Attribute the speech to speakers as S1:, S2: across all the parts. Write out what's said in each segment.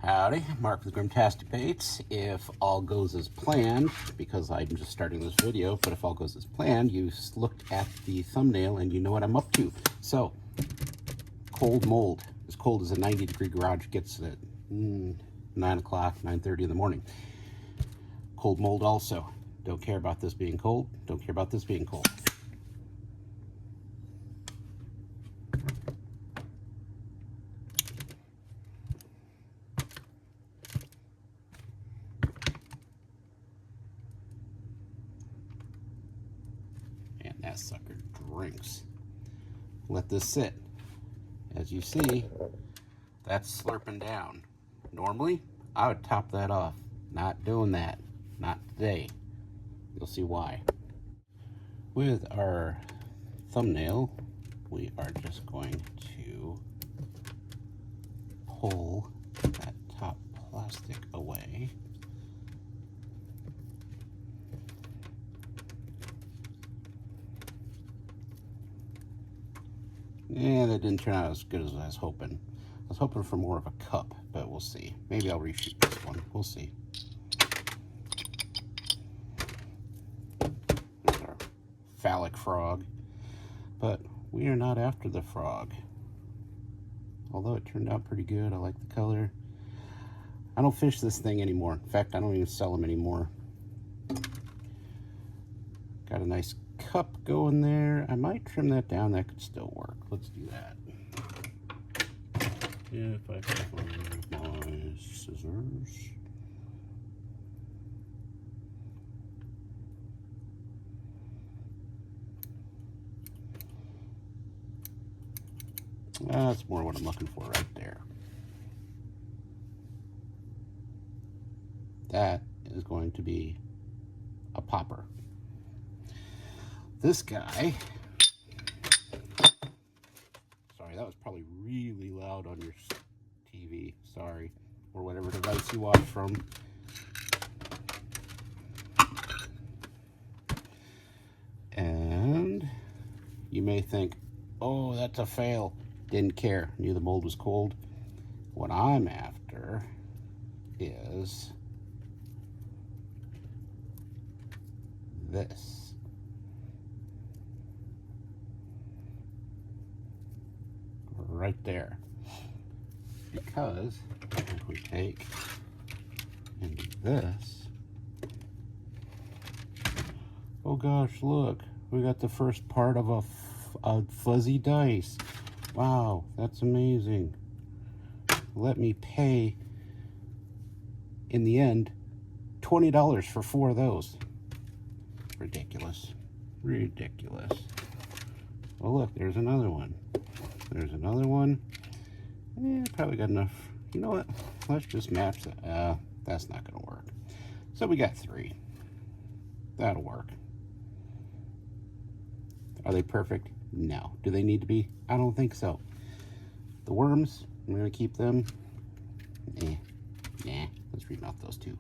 S1: Howdy, Mark with Grimtastic Baits. If all goes as planned, because I'm just starting this video, but if all goes as planned, you looked at the thumbnail and you know what I'm up to. So, cold mold, as cold as a 90-degree garage gets at 9 o'clock, 9:30 in the morning. Cold mold also. Don't care about this being cold, don't care about this being cold. And that sucker drinks. Let this sit. As you see, that's slurping down. Normally, I would top that off. Not doing that. Not today. You'll see why. With our thumbnail, we are just going to pull that top plastic away. Yeah, that didn't turn out as good as I was hoping. I was hoping for more of a cup, but we'll see. Maybe I'll reshoot this one. We'll see. There's our phallic frog. But we are not after the frog. Although it turned out pretty good. I like the color. I don't fish this thing anymore. In fact, I don't even sell them anymore. Got a nice cup going there. I might trim that down. That could still work. Let's do that. If I can find my scissors. That's more what I'm looking for right there. That is going to be a popper. This guy, sorry, that was probably really loud on your TV, sorry, or whatever device you watch from. And you may think, oh, that's a fail. Didn't care, knew the mold was cold. What I'm after is this. Right there. Because if we take and do this, oh gosh, look, we got the first part of a fuzzy dice. Wow, that's amazing. Let me pay, in the end, $20 for 4 of those. Ridiculous. Ridiculous. Oh look, there's another one. There's another one. Probably got enough. You know what? Let's just match that. That's not going to work. So we got 3. That'll work. Are they perfect? No. Do they need to be? I don't think so. The worms, I'm going to keep them. Nah. Let's remount those 2.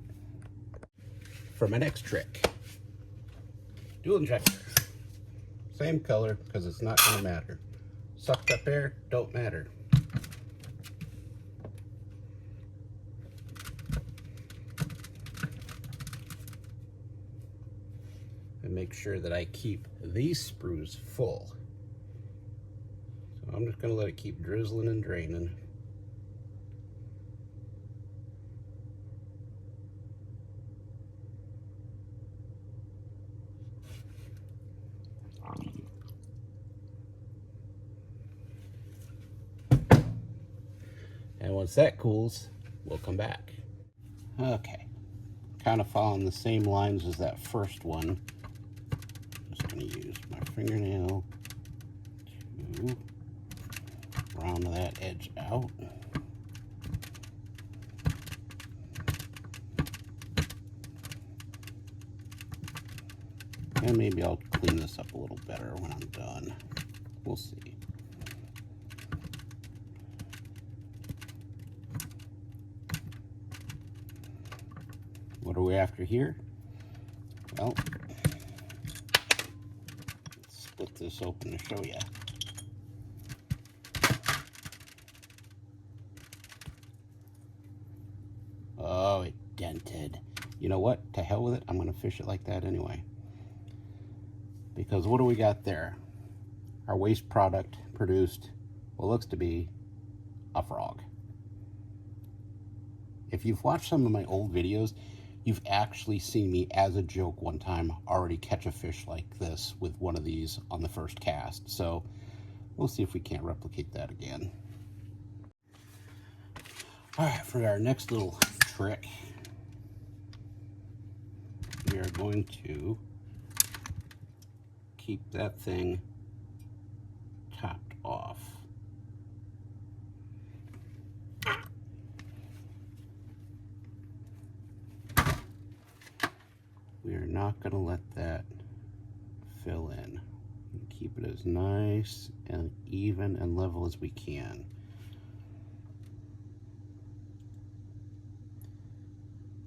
S1: For my next trick, dual injector. Same color, because it's not going to matter. Sucked up air, don't matter. And make sure that I keep these sprues full. So I'm just going to let it keep drizzling and draining. And once that cools, we'll come back. Okay, kind of following the same lines as that first one. Just going to use my fingernail to round that edge out. And maybe I'll clean this up a little better when I'm done. We'll see. What are we after here? Well, let's split this open to show you. indented. You know what? To hell with it. I'm going to fish it like that anyway. Because what do we got there? Our waste product produced what looks to be a frog. If you've watched some of my old videos, you've actually seen me, as a joke one time, already catch a fish like this with one of these on the first cast. So we'll see if we can't replicate that again. All right, for our next little trick, we are going to keep that thing topped off. We are not going to let that fill in. Keep it as nice and even and level as we can.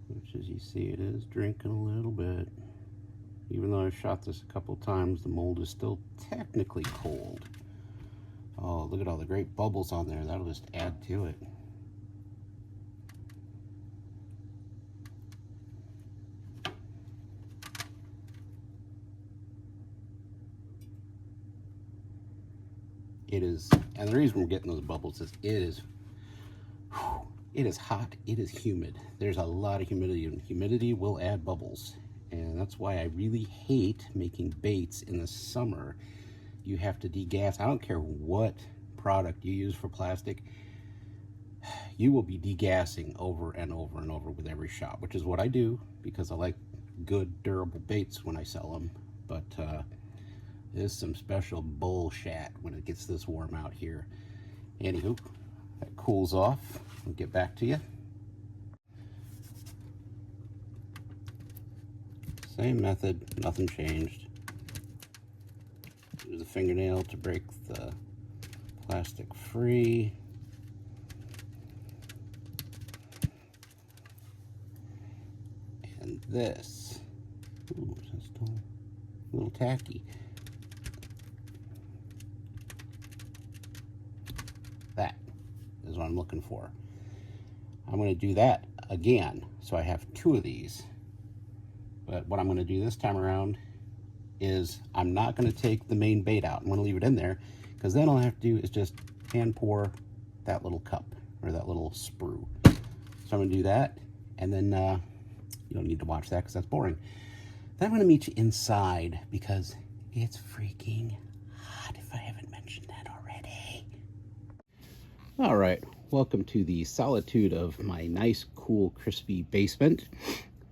S1: Which, as you see, it is drinking a little bit. Even though I've shot this a couple times, the mold is still technically cold. Oh, look at all the great bubbles on there. That'll just add to it. It is, and the reason we're getting those bubbles is it is hot, it is humid. There's a lot of humidity, and humidity will add bubbles. And that's why I really hate making baits in the summer. You have to degas. I don't care what product you use for plastic. You will be degassing over and over and over with every shot, which is what I do because I like good, durable baits when I sell them. But there's some special bullshit when it gets this warm out here. Anywho, that cools off. I'll get back to you. Same method, nothing changed. Use a fingernail to break the plastic free. And this, ooh, it's still a little tacky. That is what I'm looking for. I'm going to do that again, so I have two of these. But what I'm going to do this time around is I'm not going to take the main bait out. I'm going to leave it in there, because then all I have to do is just hand pour that little cup or that little sprue. So I'm going to do that, and then you don't need to watch that because that's boring. Then I'm going to meet you inside because it's freaking hot, if I haven't mentioned that already. All right, welcome to the solitude of my nice, cool, crispy basement.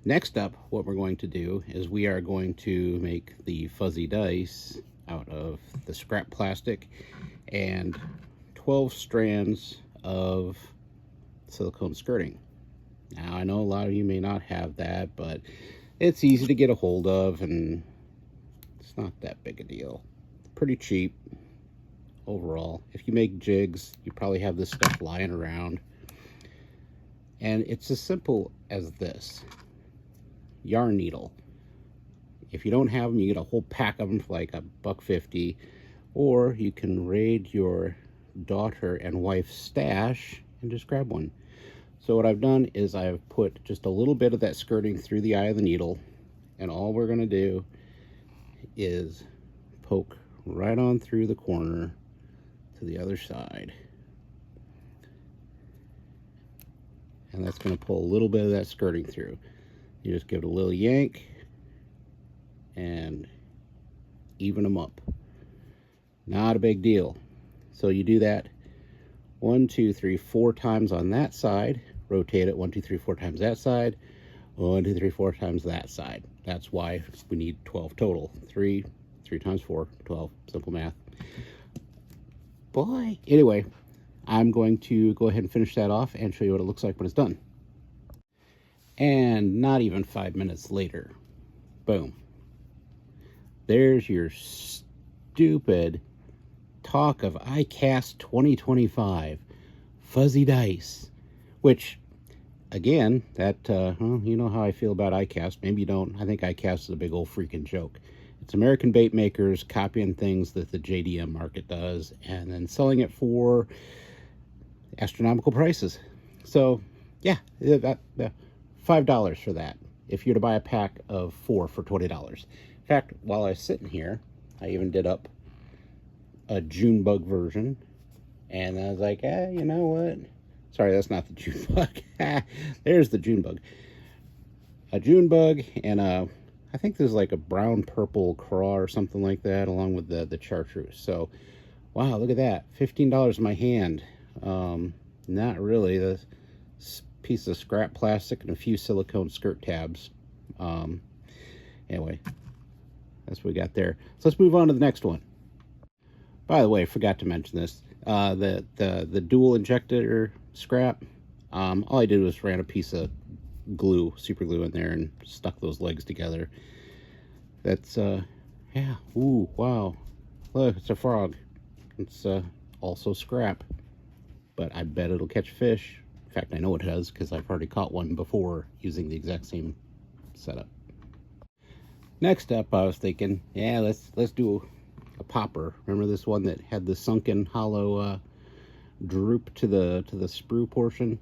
S1: Next up, what we're going to do is we are going to make the fuzzy dice out of the scrap plastic and 12 strands of silicone skirting. Now, I know a lot of you may not have that, but it's easy to get a hold of, and it's not that big a deal. Pretty cheap overall. If you make jigs, you probably have this stuff lying around. And it's as simple as this. Yarn needle. If you don't have them, you get a whole pack of them for like $1.50, or you can raid your daughter and wife's stash and just grab one. So what I've done is I've put just a little bit of that skirting through the eye of the needle, and all we're going to do is poke right on through the corner to the other side, and that's going to pull a little bit of that skirting through. You just give it a little yank and even them up. Not a big deal. So you do that 1, 2, 3, 4 times on that side. Rotate it 1, 2, 3, 4 times that side. 1, 2, 3, 4 times that side. That's why we need 12 total. 3 times 4, 12. Simple math. Boy. Anyway, I'm going to go ahead and finish that off and show you what it looks like when it's done. And not even 5 minutes later, boom, there's your stupid talk of iCast 2025 fuzzy dice, which, again, that, well, you know how I feel about iCast. Maybe you don't. I think iCast is a big old freaking joke. It's American bait makers copying things that the JDM market does and then selling it for astronomical prices. So, yeah, $5 for that if you're to buy a pack of 4 for $20. In fact, while I was sitting here, I even did up a June bug version, and I was like, you know what? Sorry, that's not the June bug. There's the June bug. A June bug and I think there's like a brown purple craw or something like that, along with the chartreuse. So, wow, look at that, $15 in my hand. Not really. The piece of scrap plastic and a few silicone skirt tabs. Anyway, that's what we got there. So let's move on to the next one. By the way, I forgot to mention this. The dual injector scrap. All I did was ran a piece of glue, super glue, in there and stuck those legs together. That's yeah. Ooh, wow. Look, it's a frog. It's also scrap, but I bet it'll catch fish. In fact, I know it has because I've already caught one before using the exact same setup. Next up, I was thinking, yeah, let's do a popper. Remember this one that had the sunken hollow droop to the sprue portion?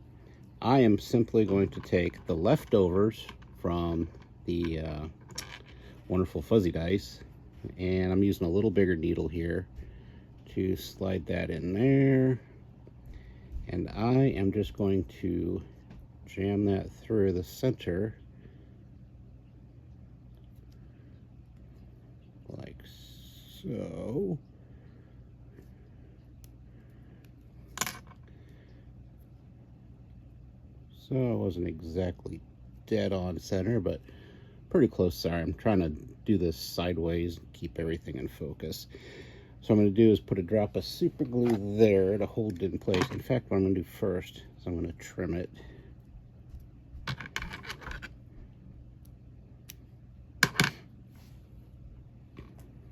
S1: I am simply going to take the leftovers from the wonderful fuzzy dice, and I'm using a little bigger needle here to slide that in there, and I am just going to jam that through the center like so. So it wasn't exactly dead on center, but pretty close. Sorry, I'm trying to do this sideways and keep everything in focus. So what I'm going to do is put a drop of super glue there to hold it in place. In fact, what I'm going to do first is I'm going to trim it.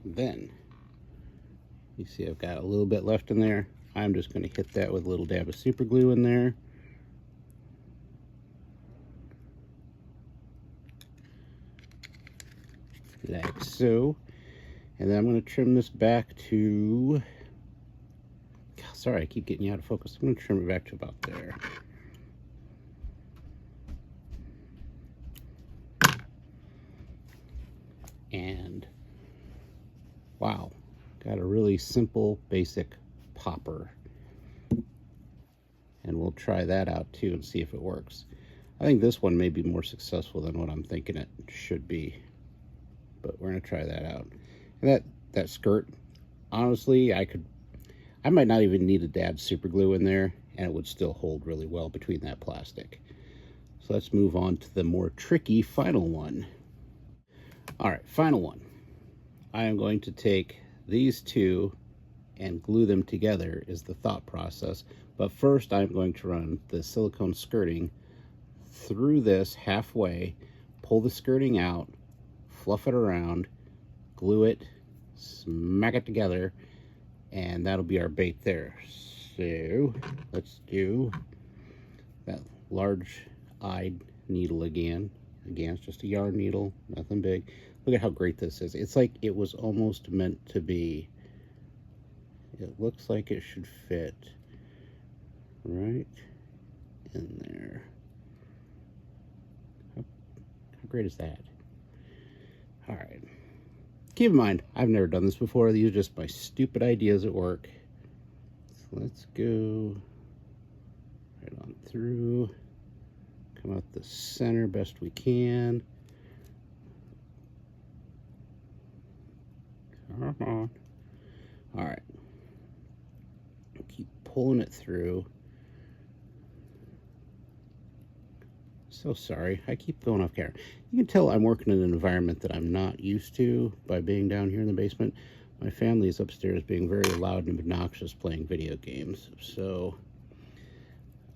S1: Then, you see I've got a little bit left in there. I'm just going to hit that with a little dab of super glue in there. Like so. And then I'm going to trim this back to, sorry, I keep getting you out of focus. I'm going to trim it back to about there. And wow, got a really simple, basic popper. And we'll try that out too and see if it works. I think this one may be more successful than what I'm thinking it should be, but we're going to try that out. And that skirt, honestly, I might not even need to add super glue in there, and it would still hold really well between that plastic. So let's move on to the more tricky final one. All right, final one. I am going to take these two and glue them together is the thought process. But first, I'm going to run the silicone skirting through this halfway, pull the skirting out, fluff it around, glue it, smack it together, and that'll be our bait there. So let's do that large-eyed needle again. Again, it's just a yarn needle, nothing big. Look at how great this is. It's like it was almost meant to be. It looks like it should fit right in there. How great is that? All right. Keep in mind, I've never done this before. These are just my stupid ideas at work. So let's go right on through. Come out the center best we can. Come on. All right. Keep pulling it through. So sorry, I keep going off camera. You can tell I'm working in an environment that I'm not used to by being down here in the basement. My family is upstairs being very loud and obnoxious playing video games, so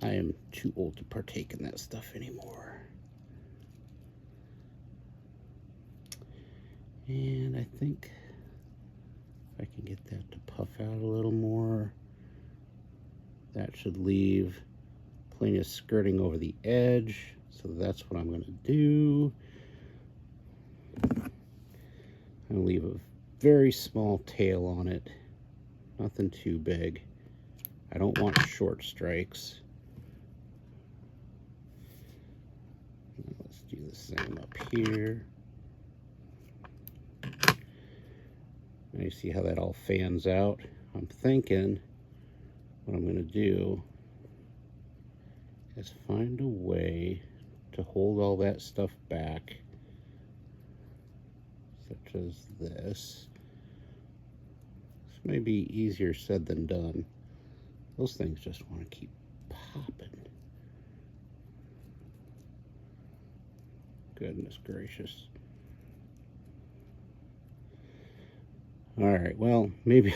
S1: I am too old to partake in that stuff anymore. And I think if I can get that to puff out a little more, that should leave plenty of skirting over the edge. So that's what I'm going to do. I'm going to leave a very small tail on it. Nothing too big. I don't want short strikes. do the same up here. And you see how that all fans out? I'm thinking what I'm going to do is find a way to hold all that stuff back, such as this. This may be easier said than done. Those things just want to keep popping. Goodness gracious. All right, well, maybe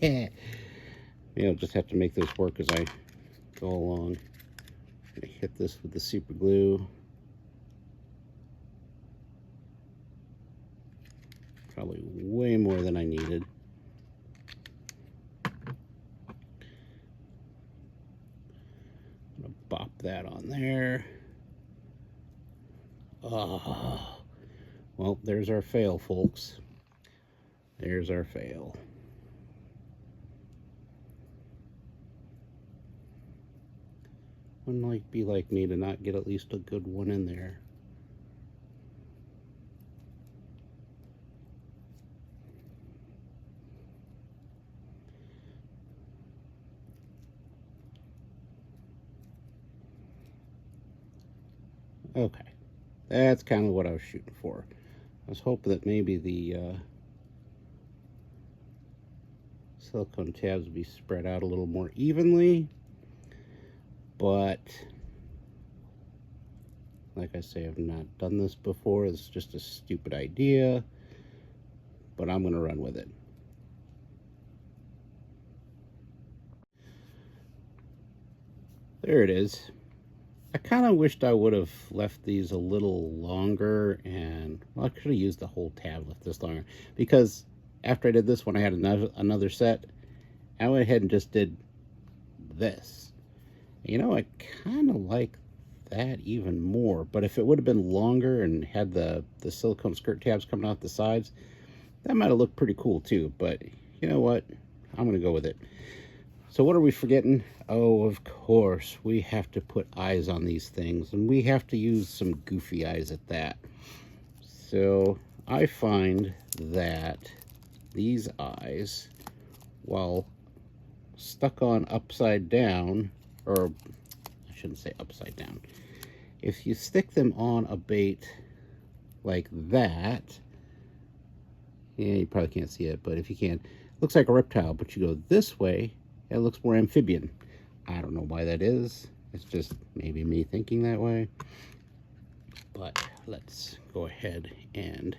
S1: I'll just have to make this work as I go along. I'm gonna hit this with the super glue. Probably way more than I needed. I'm gonna bop that on there. Oh, well, there's our fail, folks. There's our fail. Wouldn't be like me to not get at least a good one in there. Okay, that's kind of what I was shooting for. I was hoping that maybe the silicone tabs would be spread out a little more evenly, but like I say, I've not done this before. It's just a stupid idea, but I'm going to run with it. There it is. I kind of wished I would have left these a little longer, and well, I could have used the whole tab with this longer, because after I did this one, I had another set. I went ahead and just did this. You know, I kind of like that even more, but if it would have been longer and had the silicone skirt tabs coming out the sides, that might have looked pretty cool too. But you know what, I'm gonna go with it. So what are we forgetting? Oh, of course, we have to put eyes on these things, and we have to use some goofy eyes at that. So I find that these eyes, while stuck on upside down, or I shouldn't say upside down, if you stick them on a bait like that, yeah, you probably can't see it, but if you can, it looks like a reptile, but you go this way, it looks more amphibian. I don't know why that is. It's just maybe me thinking that way. But let's go ahead and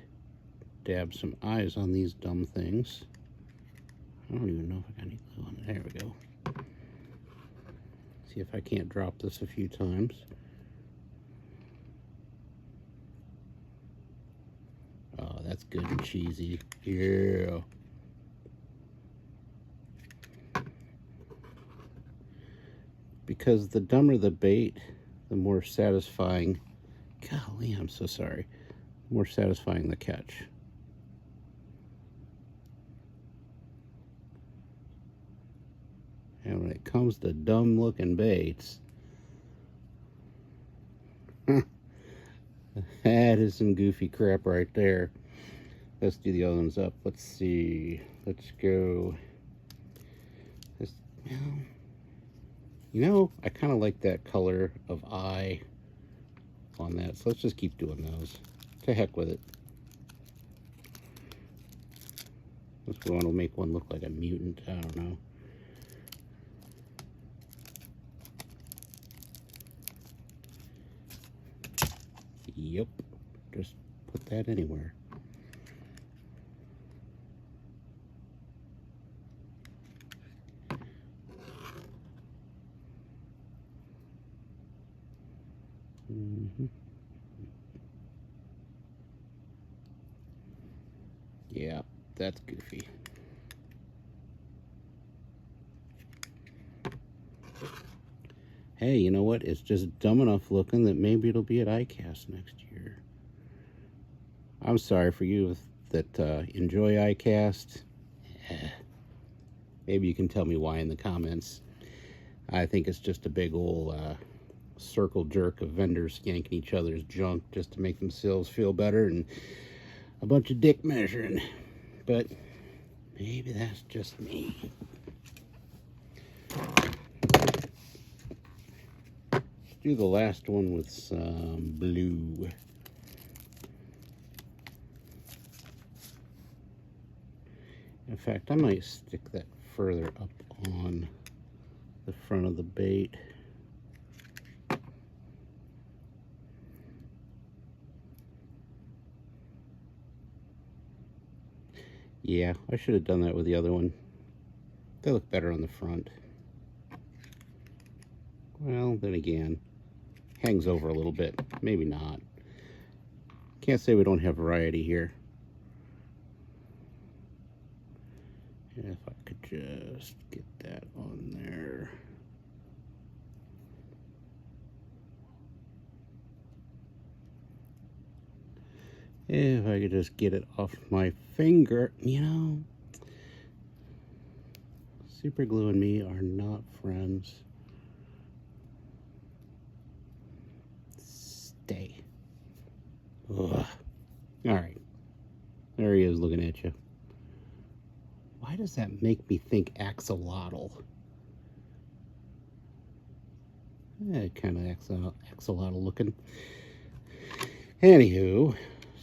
S1: dab some eyes on these dumb things. I don't even know if I got any glue on it. There we go. See if I can't drop this a few times. Oh, that's good and cheesy. Yeah. Because the dumber the bait, the more satisfying. Golly, I'm so sorry. More satisfying the catch. And when it comes to dumb looking baits, that is some goofy crap right there. Let's do the other ones up. Let's see. Let's go. You know, I kind of like that color of eye on that. So let's just keep doing those. To heck with it. Let's go on. We'll make one look like a mutant. I don't know. Yep, just put that anywhere. Yeah, that's goofy. Hey, you know what? It's just dumb enough looking that maybe it'll be at ICAST next year. I'm sorry for you that enjoy ICAST. Maybe you can tell me why in the comments. I think it's just a big old circle jerk of vendors yanking each other's junk just to make themselves feel better, and a bunch of dick measuring. But maybe that's just me. Let's do the last one with some blue. In fact, I might stick that further up on the front of the bait. Yeah, I should have done that with the other one. They look better on the front. Well, then again, hangs over a little bit. Maybe not. Can't say we don't have variety here. If I could just get that on there. If I could just get it off my finger, you know. Super glue and me are not friends. Stay. Ugh. All right. There he is looking at you. Why does that make me think axolotl? Kind of axolotl looking. Anywho,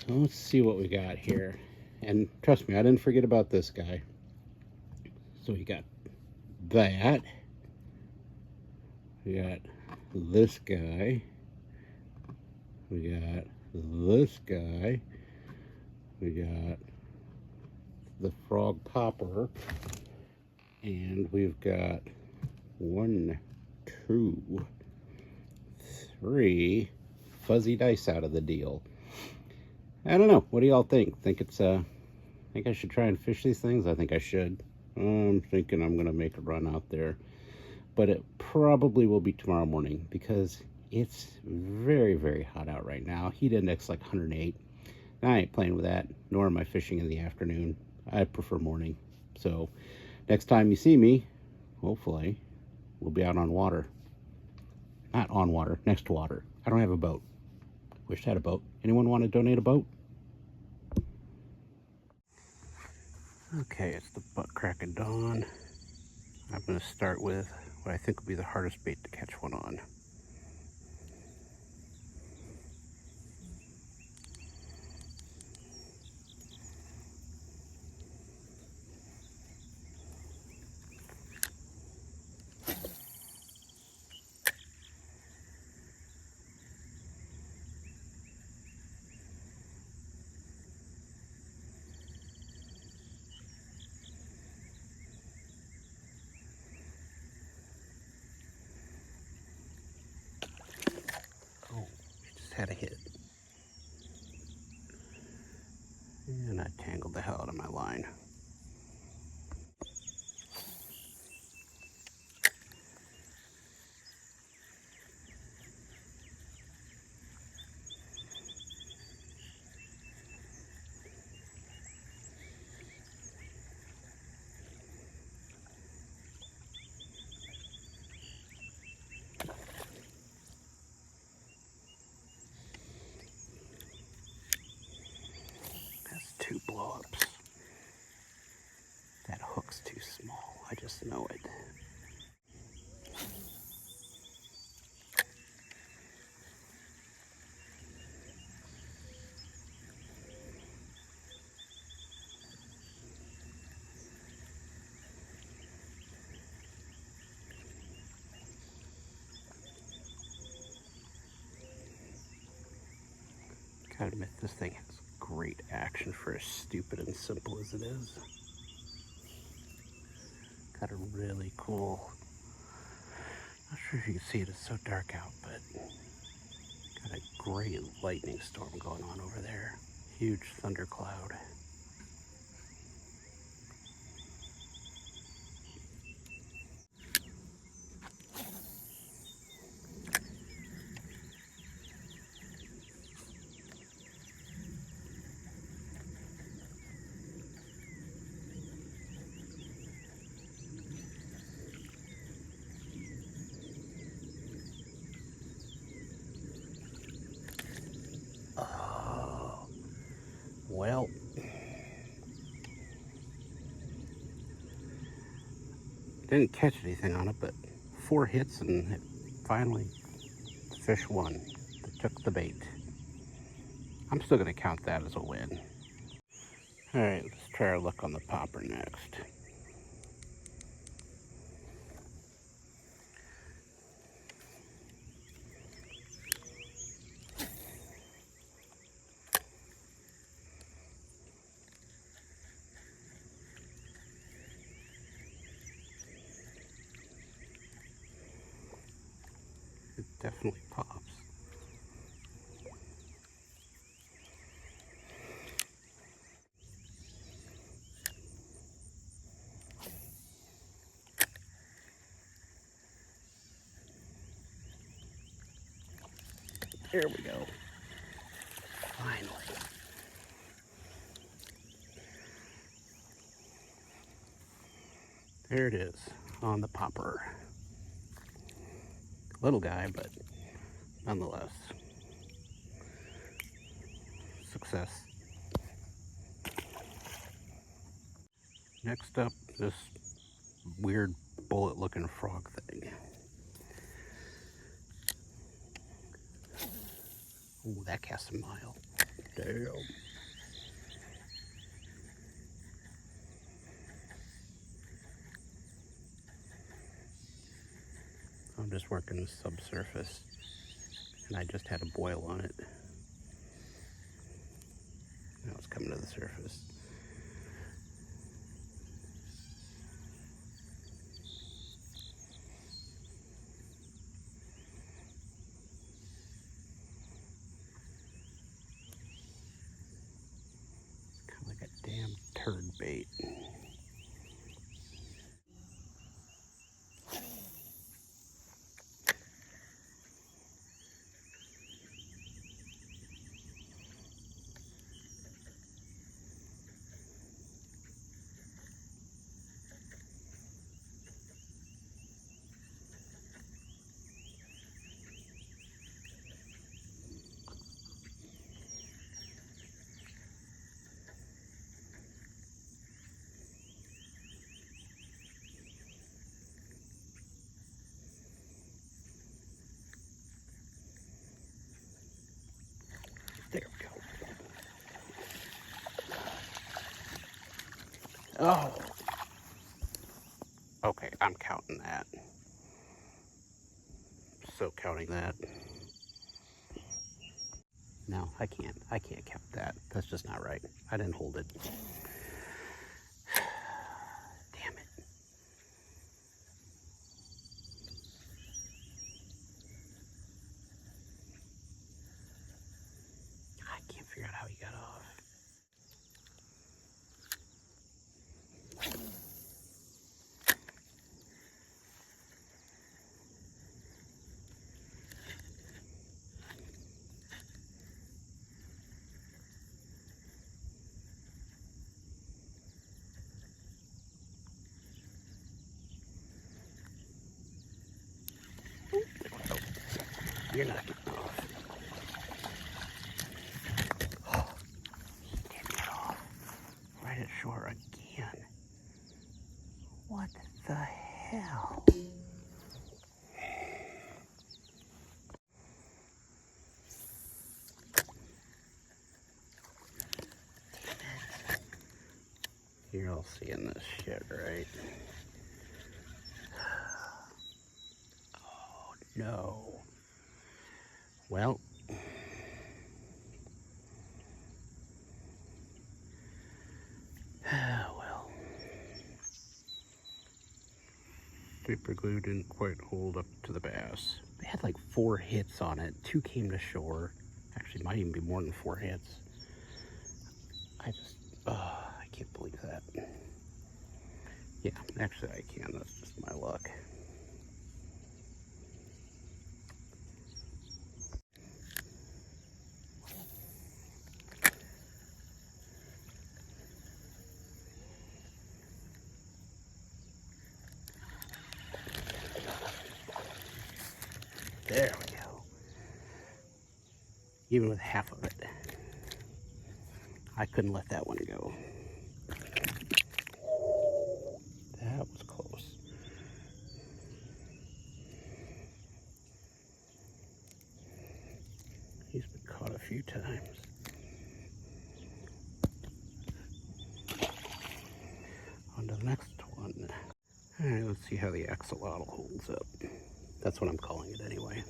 S1: so let's see what we got here. And trust me, I didn't forget about this guy. So we got that. We got this guy. We got this guy. We got the frog popper. And we've got 1, 2, 3 fuzzy dice out of the deal. I don't know. What do y'all think? Think I should try and fish these things? I think I should. I'm thinking I'm going to make a run out there. But it probably will be tomorrow morning because it's very, very hot out right now. Heat index like 108. I ain't playing with that, nor am I fishing in the afternoon. I prefer morning. So next time you see me, hopefully, we'll be out on water. Not on water, next to water. I don't have a boat. Wish I had a boat. Anyone want to donate a boat? Okay, it's the butt crack of dawn. I'm going to start with what I think will be the hardest bait to catch one on. Had a hit. And I tangled the hell out of my line. That's 2 blow-ups. That hook's too small. I just know it. Gotta admit, this thing has great action for as stupid and simple as it is. Got a really cool, not sure if you can see it, it's so dark out, but got a great lightning storm going on over there. Huge thundercloud. Well, didn't catch anything on it, but 4 hits and it finally, the fish won. It took the bait. I'm still going to count that as a win. Alright, let's try our luck on the popper next. It definitely pops. There we go. Finally. There it is on the popper. Little guy, but nonetheless. Success. Next up, this weird bullet looking frog thing. Ooh, that casts a mile. Damn. I'm just working the subsurface, and I just had a boil on it. Now it's coming to the surface. Kind of like a damn turd bait. There we go. Oh. Okay, I'm counting that. So counting that. No, I can't. I can't count that. That's just not right. I didn't hold it. Damn it. I can't figure out how he got off. You're not getting off. Getting it off. Right at shore again. What the hell? You're all seeing this shit, right? Oh, no. Well. Well. Super glue didn't quite hold up to the bass. They had like 4 hits on it. 2 came to shore. Actually, might even be more than 4 hits. I can't believe that. Yeah, actually I can. That's just my luck. There we go. Even with half of it. I couldn't let that one go. That was close. He's been caught a few times. On to the next one. All right, let's see how the axolotl holds up. That's what I'm calling it anyway.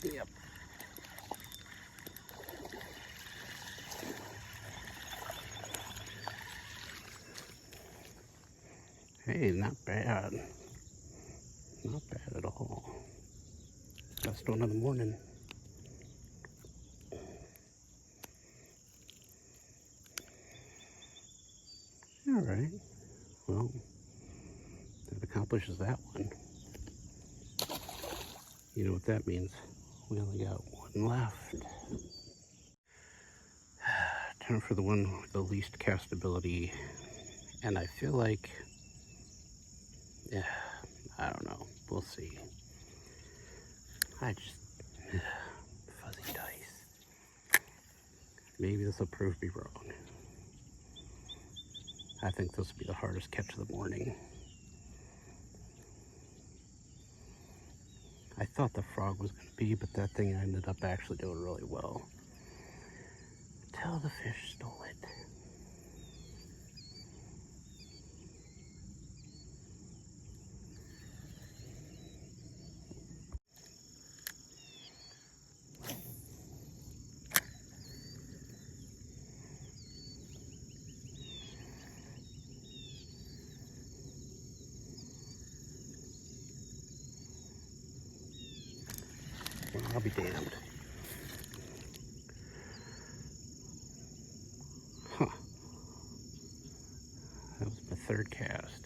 S1: Yep. Hey, not bad. Not bad at all. Best one of the morning. All right. Well, that accomplishes that one. You know what that means. We only got one left. Time for the one with the least castability. And I feel like, yeah, I don't know. We'll see. Fuzzy dice. Maybe this will prove me wrong. I think this will be the hardest catch of the morning. I thought the frog was going to be, but that thing ended up actually doing really well. Till the fish stole it. Well, I'll be damned. Huh. That was my third cast.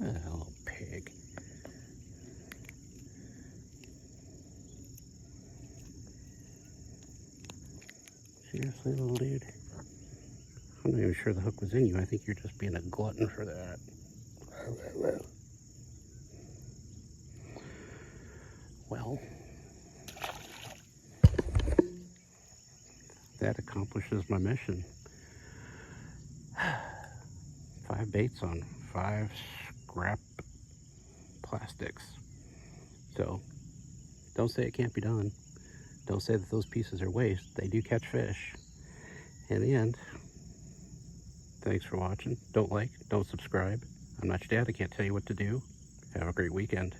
S1: Ah, little pig. Seriously, little dude? I'm not even sure the hook was in you. I think you're just being a glutton for that. Well, that accomplishes my mission. 5 baits on 5 scrap plastics. So, don't say it can't be done. Don't say that those pieces are waste. They do catch fish. In the end, thanks for watching. Don't like, don't subscribe. I'm not your dad. I can't tell you what to do. Have a great weekend.